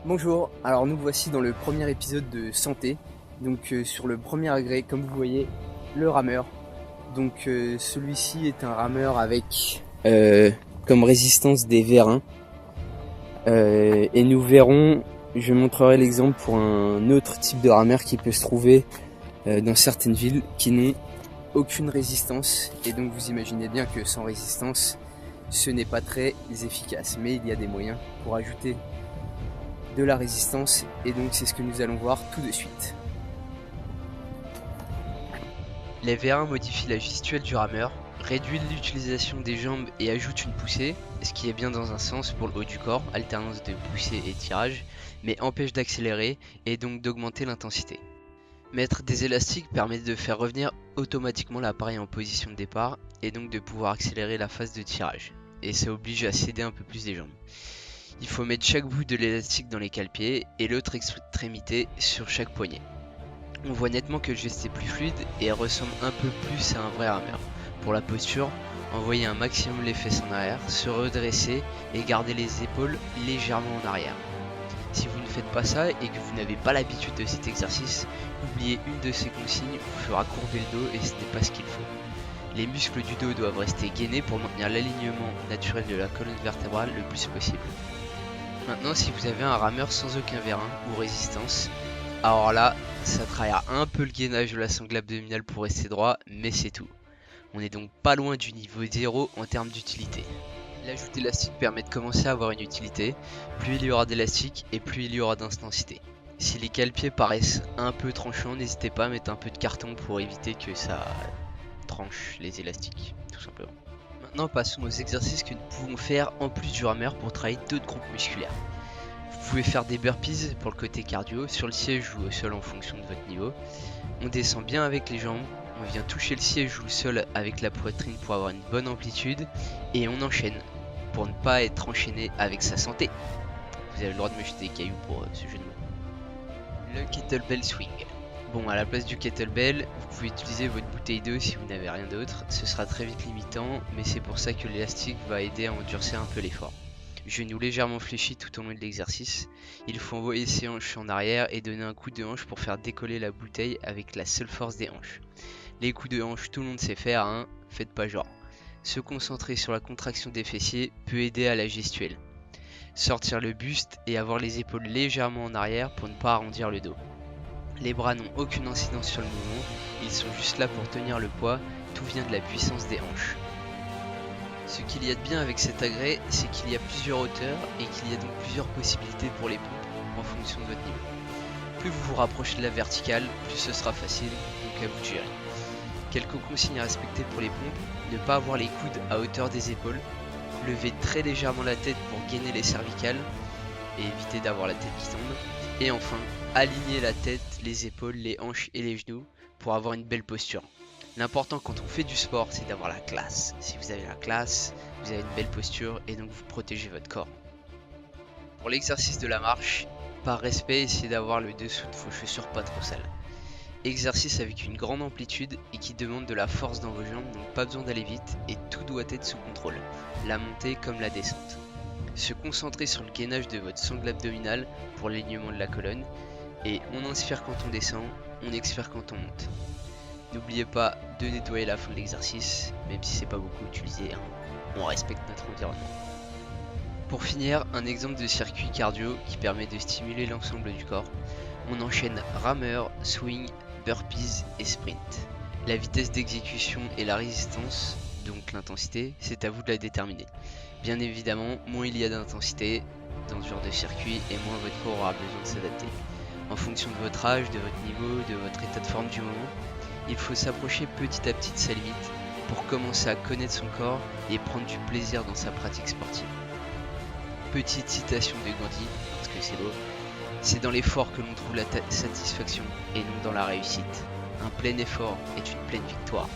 Bonjour, alors nous voici dans le premier épisode de Santé, donc sur le premier agrès, comme vous voyez, le rameur. Donc celui-ci est un rameur avec comme résistance des vérins. Et nous verrons, je montrerai l'exemple pour un autre type de rameur qui peut se trouver dans certaines villes qui n'ont aucune résistance. Et donc vous imaginez bien que sans résistance, ce n'est pas très efficace. Mais il y a des moyens pour ajouter de la résistance, et donc c'est ce que nous allons voir tout de suite. Les vérins modifient la gestuelle du rameur, réduisent l'utilisation des jambes et ajoutent une poussée, ce qui est bien dans un sens pour le haut du corps, alternance de poussée et tirage, mais empêche d'accélérer et donc d'augmenter l'intensité. Mettre des élastiques permet de faire revenir automatiquement l'appareil en position de départ et donc de pouvoir accélérer la phase de tirage, et ça oblige à céder un peu plus des jambes. Il faut mettre chaque bout de l'élastique dans les cale-pieds et l'autre extrémité sur chaque poignet. On voit nettement que le geste est plus fluide et ressemble un peu plus à un vrai rameur. Pour la posture, envoyez un maximum les fesses en arrière, se redresser et garder les épaules légèrement en arrière. Si vous ne faites pas ça et que vous n'avez pas l'habitude de cet exercice, oubliez une de ces consignes vous fera courber le dos et ce n'est pas ce qu'il faut. Les muscles du dos doivent rester gainés pour maintenir l'alignement naturel de la colonne vertébrale le plus possible. Maintenant, si vous avez un rameur sans aucun vérin ou résistance, alors là, ça travaillera un peu le gainage de la sangle abdominale pour rester droit, mais c'est tout. On est donc pas loin du niveau 0 en termes d'utilité. L'ajout d'élastique permet de commencer à avoir une utilité, plus il y aura d'élastique et plus il y aura d'intensité. Si les cale-pieds paraissent un peu tranchants, n'hésitez pas à mettre un peu de carton pour éviter que ça tranche les élastiques, tout simplement. Maintenant, passons aux exercices que nous pouvons faire en plus du rameur pour travailler d'autres groupes musculaires. Vous pouvez faire des burpees pour le côté cardio, sur le siège ou au sol en fonction de votre niveau. On descend bien avec les jambes, on vient toucher le siège ou le sol avec la poitrine pour avoir une bonne amplitude, et on enchaîne pour ne pas être enchaîné avec sa santé. Vous avez le droit de me jeter des cailloux pour ce jeu de mots. Le kettlebell swing. Bon, à la place du kettlebell, vous pouvez utiliser votre bouteille d'eau si vous n'avez rien d'autre. Ce sera très vite limitant, mais c'est pour ça que l'élastique va aider à endurcir un peu l'effort. Genou légèrement fléchi tout au long de l'exercice. Il faut envoyer ses hanches en arrière et donner un coup de hanche pour faire décoller la bouteille avec la seule force des hanches. Les coups de hanche, tout le monde sait faire, hein, faites pas genre. Se concentrer sur la contraction des fessiers peut aider à la gestuelle. Sortir le buste et avoir les épaules légèrement en arrière pour ne pas arrondir le dos. Les bras n'ont aucune incidence sur le mouvement, ils sont juste là pour tenir le poids, tout vient de la puissance des hanches. Ce qu'il y a de bien avec cet agrès, c'est qu'il y a plusieurs hauteurs et qu'il y a donc plusieurs possibilités pour les pompes en fonction de votre niveau. Plus vous vous rapprochez de la verticale, plus ce sera facile, donc à vous de gérer. Quelques consignes à respecter pour les pompes: ne pas avoir les coudes à hauteur des épaules, lever très légèrement la tête pour gainer les cervicales et éviter d'avoir la tête qui tombe, et enfin, aligner la tête, les épaules, les hanches et les genoux pour avoir une belle posture. L'important quand on fait du sport, c'est d'avoir la classe. Si vous avez la classe, vous avez une belle posture et donc vous protégez votre corps. Pour l'exercice de la marche, par respect, essayez d'avoir le dessous de vos chaussures pas trop sales. Exercice avec une grande amplitude et qui demande de la force dans vos jambes, donc pas besoin d'aller vite et tout doit être sous contrôle, la montée comme la descente. Se concentrer sur le gainage de votre sangle abdominale pour l'alignement de la colonne, et on inspire quand on descend, on expire quand on monte. N'oubliez pas de nettoyer la fin de l'exercice, même si c'est pas beaucoup utilisé, hein. On respecte notre environnement. Pour finir, un exemple de circuit cardio qui permet de stimuler l'ensemble du corps. On enchaîne rameur, swing, burpees et sprint. La vitesse d'exécution et la résistance, donc l'intensité, c'est à vous de la déterminer. Bien évidemment, moins il y a d'intensité dans ce genre de circuit et moins votre corps aura besoin de s'adapter. En fonction de votre âge, de votre niveau, de votre état de forme du moment, il faut s'approcher petit à petit de sa limite pour commencer à connaître son corps et prendre du plaisir dans sa pratique sportive. Petite citation de Gandhi, parce que c'est beau: c'est dans l'effort que l'on trouve la satisfaction et non dans la réussite. Un plein effort est une pleine victoire.